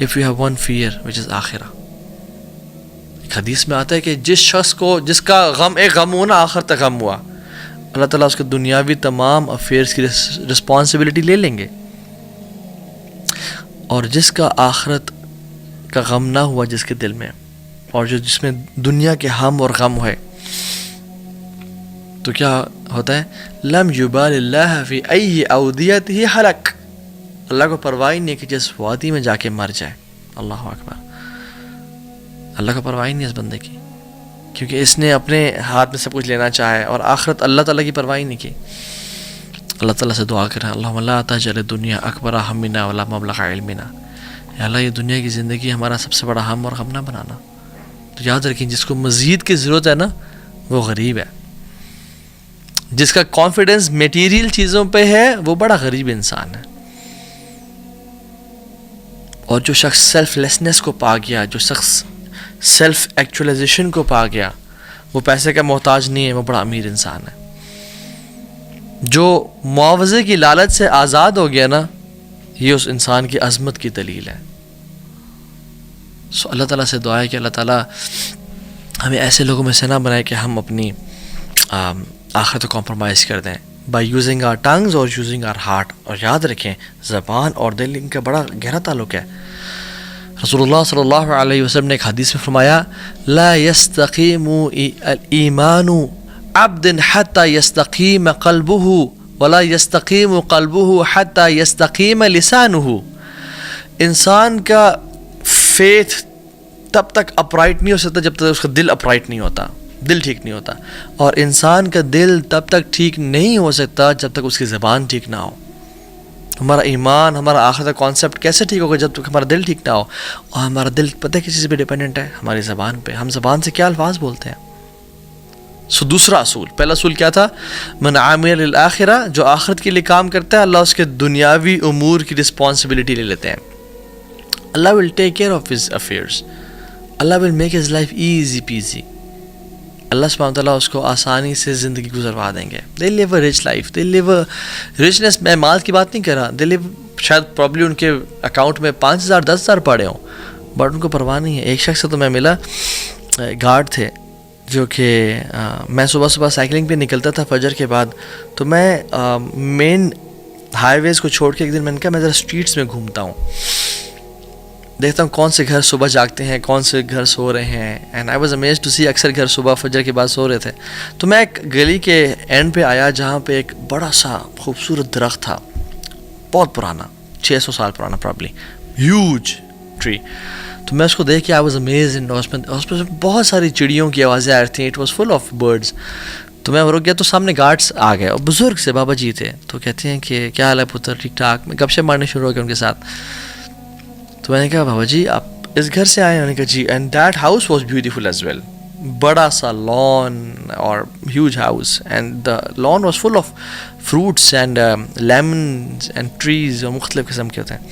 if you have one fear which is آخرہ. ایک حدیث میں آتا ہے کہ جس شخص کو جس کا غم ایک غم ہوا نا آخر تک غم ہوا, اللہ تعالیٰ اس کے دنیاوی تمام افیئرس کی رسپانسبلٹی لے لیں گے. اور جس کا آخرت کا غم نہ ہوا جس کے دل میں, اور جس میں دنیا کے ہم اور غم ہے, تو کیا ہوتا ہے, لم یبال اللہ فی ای اودیتہ حلق, اللہ کو پرواہ نہیں کہ جس وادی میں جا کے مر جائے. اللہ اکبر. اللہ کو پرواہ نہیں اس بندے کی, کیونکہ اس نے اپنے ہاتھ میں سب کچھ لینا چاہے, اور آخرت اللہ تعالیٰ کی پرواہ نہیں کی. اللہ تعالیٰ سے دعا کریں, اللہم لا تجعل الدنیا اکبر ہمنا ولا مبلغ علمنا. یا اللہ یہ دنیا کی زندگی ہمارا سب سے بڑا ہم اور غم نہ بنانا. تو یاد رکھیں, جس کو مزید کی ضرورت ہے نا وہ غریب ہے. جس کا کانفیڈنس میٹیریل چیزوں پہ ہے وہ بڑا غریب انسان ہے. اور جو شخص سیلف لیسنس کو پا گیا, جو شخص سیلف ایکچولائزیشن کو پا گیا, وہ پیسے کا محتاج نہیں ہے, وہ بڑا امیر انسان ہے. جو معاوضے کی لالچ سے آزاد ہو گیا نا, یہ اس انسان کی عظمت کی دلیل ہے. سو اللہ تعالیٰ سے دعا ہے کہ اللہ تعالیٰ ہمیں ایسے لوگوں میں سے نہ بنائے کہ ہم اپنی آخرت کو کمپرومائز کر دیں بائی یوزنگ آر ٹنگز اور یوزنگ آر ہارٹ. اور یاد رکھیں, زبان اور دل ان کا بڑا گہرا تعلق ہے. رسول اللہ صلی اللہ علیہ وسلم نے ایک حدیث میں فرمایا, لا يستقیم ایمان عبد حتی یستقیم قلبہ ولا یستقیم قلبہ حتی یستقیم لسانہ. انسان کا فیتھ تب تک اپرائٹ نہیں ہو سکتا جب تک اس کا دل اپرائٹ نہیں ہوتا, دل ٹھیک نہیں ہوتا. اور انسان کا دل تب تک ٹھیک نہیں ہو سکتا جب تک اس کی زبان ٹھیک نہ ہو. ہمارا ایمان, ہمارا آخرت کا کانسیپٹ کیسے ٹھیک ہوگا جب تک ہمارا دل ٹھیک نہ ہو. اور ہمارا دل پتہ ہے کس چیز پہ ڈیپینڈنٹ ہے, ہماری زبان پہ. ہم زبان سے کیا الفاظ بولتے ہیں. سو دوسرا اصول, پہلا اصول کیا تھا, من عامل للآخرہ, جو آخرت کے لیے کام کرتا ہے اللہ اس کے دنیاوی امور کی رسپانسبلٹی لے لیتے ہیں. Allah will take care of his affairs, Allah will make his life easy peasy. Allah سبحانہ وتعالیٰ اس کو آسانی سے زندگی گزروا دیں گے. They live a rich life, they live a richness. میں مال کی بات نہیں کر رہا, دے لیو شاید پرابلی ان کے اکاؤنٹ میں 5,000 10,000 پڑے ہوں, بٹ ان کو پرواہ نہیں ہے. ایک شخص سے تو میں ملا, گارڈ تھے, جو کہ میں صبح سائیکلنگ پہ نکلتا تھا فجر کے بعد, تو میں مین ہائی ویز کو چھوڑ کے ایک دن میں نے کہا میں ذرا اسٹریٹس میں گھومتا ہوں, دیکھتا ہوں کون سے گھر صبح جاگتے ہیں, کون سے گھر سو رہے ہیں. And I was amazed to see, اکثر گھر صبح فجر کے بعد سو رہے تھے. تو میں ایک گلی کے اینڈ پہ آیا جہاں پہ ایک بڑا سا خوبصورت درخت تھا, بہت پرانا, 600 سال پرانا پرابلی, ہیوج ٹری. تو میں اس کو دیکھ کے آئی واز امیزڈ. اس پہ بہت ساری چڑیوں کی آوازیں آ رہی تھیں, it was full of birds. تو میں رک گیا تو سامنے گارڈس آ گئے, اور بزرگ سے بابا جی تھے. تو کہتے ہیں کہ کیا حال ہے پتر, ٹھیک ٹھاک. میں گپ شپ مارنے شروع ہو گیا ان کے ساتھ. تو میں نے کہا بابا جی آپ اس گھر سے آئے ہیں؟ انہوں نے کہا جی. And that house was beautiful as well, بڑا سا لان اور huge house, and the lawn was full of fruits and lemons and trees, اور مختلف قسم کے ہوتے ہیں.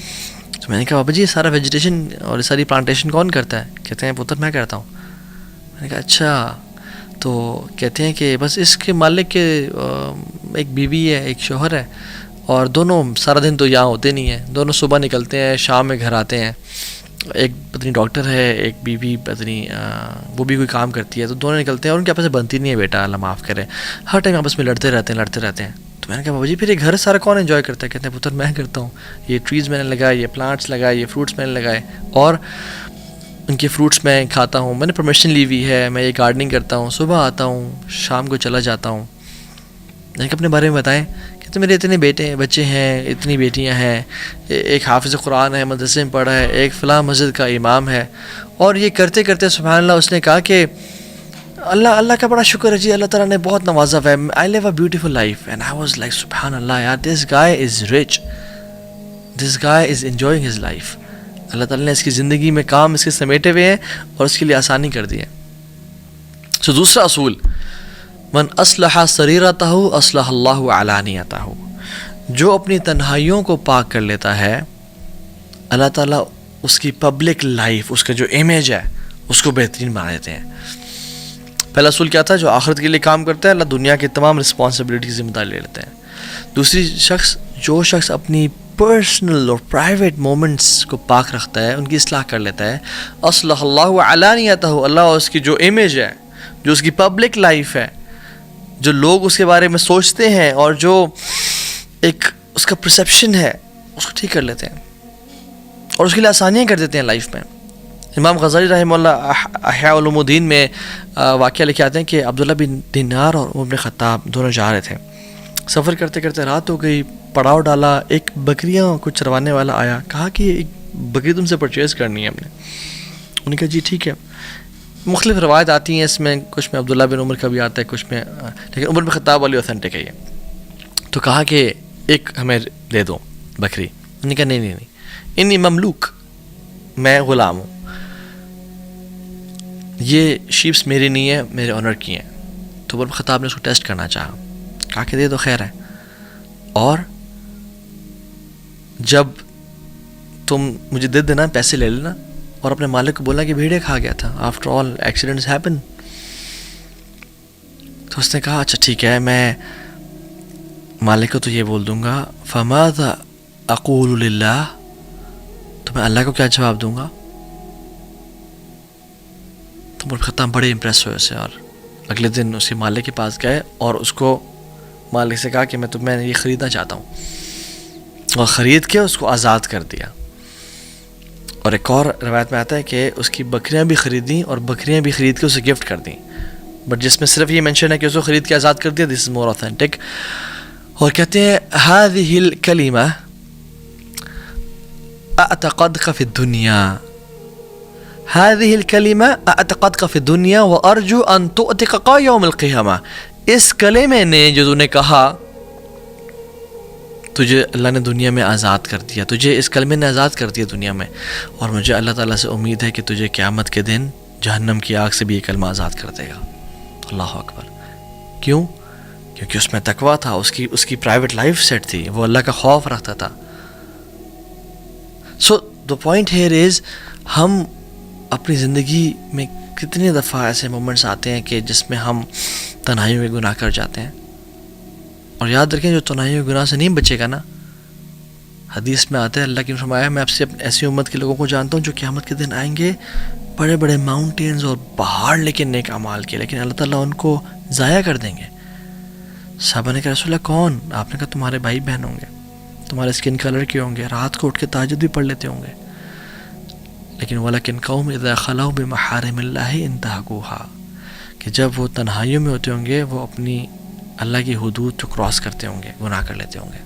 تو میں نے کہا بابا جی یہ سارا ویجیٹیشن اور یہ ساری پلانٹیشن کون کرتا ہے؟ کہتے ہیں پتر میں کرتا ہوں. میں نے کہا اچھا. تو کہتے ہیں کہ بس اس کے مالک کے ایک بیوی ہے, ایک شوہر ہے, اور دونوں سارا دن تو یہاں ہوتے نہیں ہیں, دونوں صبح نکلتے ہیں شام میں گھر آتے ہیں. ایک پتنی ڈاکٹر ہے, ایک بیوی پتنی وہ بھی کوئی کام کرتی ہے, تو دونوں نکلتے ہیں اور ان کے آپس سے بنتی نہیں ہے بیٹا, اللہ معاف کرے, ہر ٹائم آپس میں لڑتے رہتے ہیں. تو میں نے کہا بابا جی پھر یہ گھر سارا کون انجوائے کرتا ہے؟ کہتے ہیں پتر میں کرتا ہوں, یہ ٹریز میں نے لگائے, یہ پلانٹس لگائے, یہ فروٹس میں نے لگائے, اور ان کے فروٹس میں کھاتا ہوں. میں نے پرمیشن لی ہوئی ہے, میں یہ گارڈننگ کرتا ہوں, صبح آتا ہوں, شام کو چلا جاتا ہوں. میں نے اپنے بارے میں بتائیں. تو میرے اتنے بچے ہیں, اتنی بیٹیاں ہیں, ایک حافظ قرآن ہے, مدرسے میں پڑھا ہے, ایک فلاں مسجد کا امام ہے. اور یہ کرتے کرتے سبحان اللہ اس نے کہا کہ اللہ کا بڑا شکر ہے جی, اللہ تعالیٰ نے بہت نوازا ہے, I live a beautiful life. And I was like سبحان اللہ یار, this guy is rich, this guy is enjoying his life. Allah تعالیٰ نے اس کی زندگی میں کام اس کے سمیٹے ہوئے ہیں اور اس کے لیے آسانی کر دی ہے. سو دوسرا اصول, من اصلح سریرتہ اصلح اللہ علانیتہ, جو اپنی تنہائیوں کو پاک کر لیتا ہے اللہ تعالیٰ اس کی پبلک لائف, اس کا جو امیج ہے اس کو بہترین بنا دیتے ہیں. پہلا اصول کیا تھا, جو آخرت کے لیے کام کرتا ہے اللہ دنیا کی تمام رسپانسبلٹی ذمہ داری لے لیتے ہیں. دوسری جو شخص اپنی پرسنل اور پرائیویٹ مومنٹس کو پاک رکھتا ہے، ان کی اصلاح کر لیتا ہے. اصلح اللہ علانیتہ، اللہ اس کی جو امیج ہے، جو اس کی پبلک لائف ہے، جو لوگ اس کے بارے میں سوچتے ہیں اور جو ایک اس کا پرسیپشن ہے، اس کو ٹھیک کر لیتے ہیں اور اس کے لیے آسانیاں کر دیتے ہیں لائف میں. امام غزالی رحمہ اللہ احیاء علوم الدین میں واقعہ لکھے آتے ہیں کہ عبداللہ بن دینار اور عمر بن خطاب دونوں جا رہے تھے. سفر کرتے کرتے رات ہو گئی، پڑاؤ ڈالا، ایک بکریاں کو چروانے والا آیا، کہا کہ ایک بکری تم سے پرچیز کرنی ہے ہم نے. انہوں نے کہا جی ٹھیک ہے. مختلف روایت آتی ہیں اس میں، کچھ میں عبداللہ بن عمر کا بھی آتا ہے، کچھ میں، لیکن عمر بن خطاب والی اوتھینٹک ہے یہ. تو کہا کہ ایک ہمیں دے دو بکری. انہوں نے کہا نہیں، انی مملوک، میں غلام ہوں، یہ شیپس میری نہیں ہے، میرے آنر کی ہیں. تو عمر بن خطاب نے اس کو ٹیسٹ کرنا چاہا، کہا کہ دے دو خیر ہے، اور جب تم مجھے دے دینا، پیسے لے لینا، اور اپنے مالک کو بولنا کہ بھیڑے کھا گیا تھا، آفٹر آل ایکسیڈنٹس ہیپن. تو اس نے کہا اچھا ٹھیک ہے، میں مالک کو تو یہ بول دوں گا، فماذا اقول للہ، تو میں اللہ کو کیا جواب دوں گا. تو عمر بن خطاب بڑے امپریس ہوئے اسے، اور اگلے دن اس کے مالک کے پاس گئے اور اس کو مالک سے کہا کہ میں یہ خریدنا چاہتا ہوں، اور خرید کے اس کو آزاد کر دیا. اور ایک اور روایت میں آتا ہے کہ اس کی بکریاں بھی خریدیں اور بکریاں بھی خرید کے اسے گفٹ کر دیں، بٹ جس میں صرف یہ مینشن ہے کہ اس کو خرید کے آزاد کر دیا. دس از مور اوتھینٹک. اور کہتے ہیں هذه الكلمة اعتقدك في الدنيا، هذه الكلمة اعتقدك في الدنيا وارجو ان تؤتقك يوم القيامة. اس کلمے نے جو تو نے کہا، تجھے اللہ نے دنیا میں آزاد کر دیا، تجھے اس کلمے نے آزاد کر دیا دنیا میں، اور مجھے اللہ تعالیٰ سے امید ہے کہ تجھے قیامت کے دن جہنم کی آگ سے بھی یہ کلمہ آزاد کر دے گا. اللہ اکبر. کیوں؟ کیونکہ اس میں تقویٰ تھا، اس کی پرائیویٹ لائف سیٹ تھی، وہ اللہ کا خوف رکھتا تھا. سو دا پوائنٹ ہیئر از، ہم اپنی زندگی میں کتنی دفعہ ایسے مومنٹس آتے ہیں کہ جس میں ہم تنہائیوں کے گناہ کر جاتے ہیں. اور یاد رکھیں جو تنہائیوں کے گناہ سے نہیں بچے گا نا، حدیث میں آتا ہے اللہ کی فرمایا میں آپ سے ایسی امت کے لوگوں کو جانتا ہوں جو قیامت کے دن آئیں گے بڑے بڑے ماؤنٹینز اور پہاڑ لیکن نیک اعمال کے، لیکن اللہ تعالیٰ ان کو ضائع کر دیں گے. صحابہ نے کہا رسول اللہ کون؟ آپ نے کہا تمہارے بھائی بہن ہوں گے، تمہارے اسکن کلر کے ہوں گے، رات کو اٹھ کے تہجد بھی پڑھ لیتے ہوں گے، لیکن وَلَكِنْ قَوْمٌ إِذَا خَلَوْا بِمَحَارِمِ اللَّهِ انتهكوها، کہ جب وہ تنہائیوں میں ہوتے ہوں گے وہ اپنی اللہ کی حدود کو کراس کرتے ہوں گے، گناہ کر لیتے ہوں گے.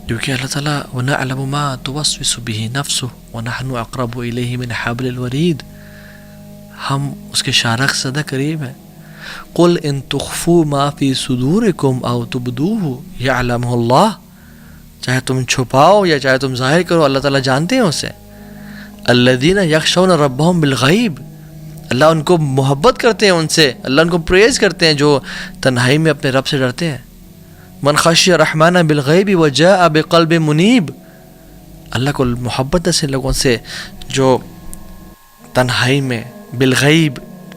کیونکہ اللہ تعالیٰ وَنَعْلَمُ مَا تُوَسْوِسُ بِهِ نَفْسُهُ وَنَحْنُ أَقْرَبُ إِلَيْهِ مِنْ حَبْلِ الْوَرِيدِ، ہم اس کے شارخ سے زیادہ قریب ہیں. قُلْ إِن تُخْفُوا مَا فِي صُدُورِكُمْ أَوْ تُبْدُوهُ يَعْلَمُهُ اللَّهُ، چاہے تم چھپاؤ یا چاہے تم ظاہر کرو، اللہ تعالیٰ جانتے ہیں اسے. الَّذِينَ يَخْشَوْنَ رَبَّهُمْ بِالْغَيْبِ، اللہ ان کو محبت کرتے ہیں، ان سے اللہ ان کو پریز کرتے ہیں جو تنہائی میں اپنے رب سے ڈرتے ہیں. من خشی الرحمن بالغیب وجاء بقلب منیب، اللہ کو محبت ہے سے لوگوں سے جو تنہائی میں بالغیب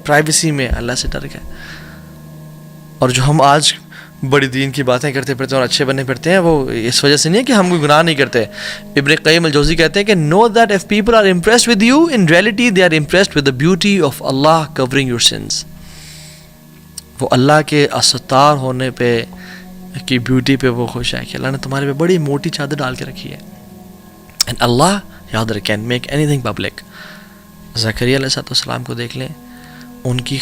پرائیویسی میں اللہ سے ڈر گئے. اور جو ہم آج بڑی دین کی باتیں کرتے پھرتے اور اچھے بنے پھرتے ہیں، وہ اس وجہ سے نہیں ہے کہ ہم کوئی گناہ نہیں کرتے. ابن قیم الجوزی کہتے ہیں کہ know that if people are impressed with you, in reality they are impressed with the beauty of Allah covering your sins. وہ اللہ کے ستار ہونے پہ کی بیوٹی پہ وہ خوش ہے کہ اللہ نے تمہارے پہ بڑی موٹی چادر ڈال کے رکھی ہے. and Allah یاد رکھ can make anything public. زکریا علیہ السلام کو دیکھ لیں، ان کی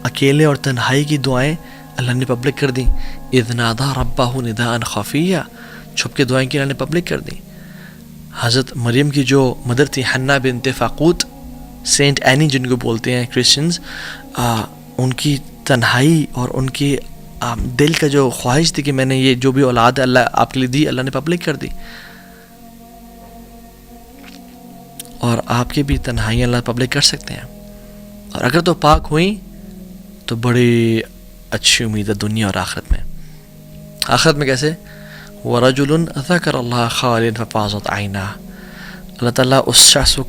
اکیلے اور تنہائی کی دعائیں اللہ نے پبلک کر دیں. اذ نادى ربه نداء خفیا، چھپ کے دعائیں کی اللہ نے پبلک کر دیں. حضرت مریم کی جو مدر تھی حنا بنت فاقوت، سینٹ اینی جن کو بولتے ہیں کرسچنز، ان کی تنہائی اور ان کی دل کا جو خواہش تھی کہ میں نے یہ جو بھی اولاد اللہ آپ کے لیے دی، اللہ نے پبلک کر دی. اور آپ کی بھی تنہائیاں اللہ پبلک کر سکتے ہیں، اور اگر تو پاک ہوئیں تو بڑی اچھی امید ہے دنیا اور آخرت میں. آخرت میں کیسے؟ وَرَجُلٌ ذَكَرَ اللَّهَ خَالِدًا فَفَاضَتْ عَيْنَاهُ، اللہ تعالیٰ اس شخص کو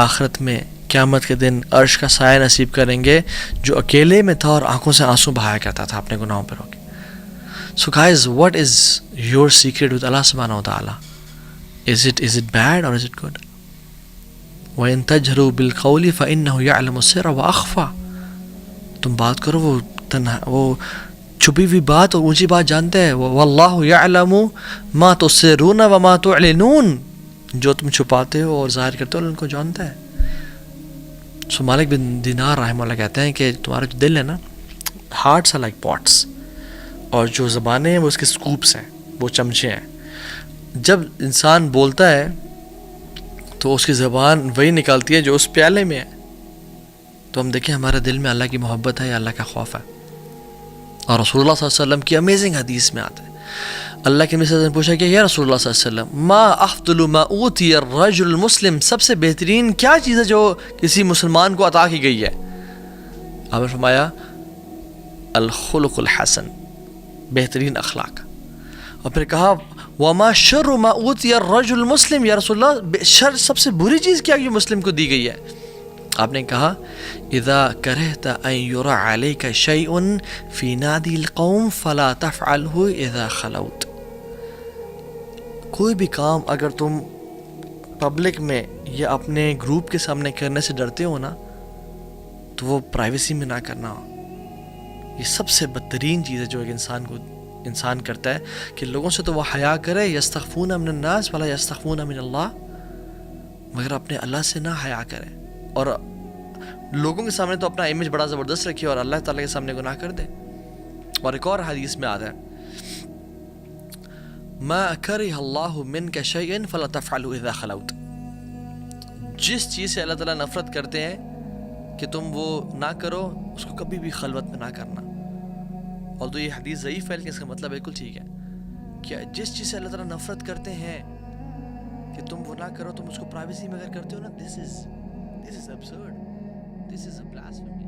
آخرت میں قیامت کے دن عرش کا سایہ نصیب کریں گے جو اکیلے میں تھا اور آنکھوں سے آنسو بہایا کرتا تھا اپنے گناہوں پر ہو کے. So guys, what is your secret with Allah subhanahu wa ta'ala? Is it bad or is it good? وَإِن تَجْهَرُوا بِالْقَوْلِ فَإِنَّهُ يَعْلَمُ السِّرَّ وَأَخْفَى. تم بات کرو، وہ چھپی ہوئی بات اور اونچی بات جانتے ہیں. وَاللَّهُ يَعْلَمُ مَا تُسِرُّونَ وَمَا تُعْلِنُونَ. جو تم چھپاتے ہو اور ظاہر کرتے ہو ان کو جانتا ہے. سو مالک بن دینار رحمہ اللہ کہتے ہیں کہ تمہارا جو دل ہے نا، ہارٹس آر لائک پاٹس، اور جو زبانیں ہیں وہ اس کے سکوپس ہیں، وہ چمچے ہیں. جب انسان بولتا ہے تو اس کی زبان وہی نکالتی ہے جو اس پیالے میں ہے. تو ہم دیکھیں ہمارے دل میں اللہ کی محبت ہے یا اللہ کا خوف ہے. اور رسول اللہ صلی اللہ علیہ وسلم کی امیزنگ حدیث میں آتا ہے، اللہ کے نبی صلی اللہ علیہ وسلم نے پوچھا کہ یا رسول اللہ صلی اللہ علیہ وسلم ما افضل ما اوتی الرجل المسلم، سب سے بہترین کیا چیز ہے جو کسی مسلمان کو عطا کی گئی ہے؟ آپ نے فرمایا الخلق الحسن، بہترین اخلاق. اور پھر کہا وما شر ما اوتی الرجل المسلم، یا رسول اللہ شر سب سے بری چیز کیا جو مسلم کو دی گئی ہے؟ آپ نے کہا اذا کرہت ان یرى علیک شیء فی نادی القوم فلا تفعله اذا خلوت. کوئی بھی کام اگر تم پبلک میں یا اپنے گروپ کے سامنے کرنے سے ڈرتے ہو نا، تو وہ پرائیویسی میں نہ کرنا. یہ سب سے بدترین چیز ہے جو ایک انسان کرتا ہے، کہ لوگوں سے تو وہ حیا کرے، یستخفون من الناس ولا یستخفون من اللہ، مگر اپنے اللہ سے نہ حیا کرے، اور لوگوں کے سامنے تو اپنا امیج بڑا زبردست رکھے اور اللہ تعالیٰ کے سامنے گناہ کر دے. اور ایک اور حدیث میں آتا ہے ما کرہ اللہ منک شیئا فلا تفعلوا اذا خلوت. جس چیز سے اللہ تعالیٰ نفرت کرتے ہیں کہ تم وہ نہ کرو، اس کو کبھی بھی خلوت میں نہ کرنا. اور تو یہ حدیث ضعیف ہے لیکن اس کا مطلب بالکل ٹھیک ہے کہ جس چیز سے اللہ تعالیٰ نفرت کرتے ہیں کہ تم وہ نہ کرو، تم اس کو پرائیویسی میں اگر کرتے ہو نا، this is absurd, this is a blasphemy.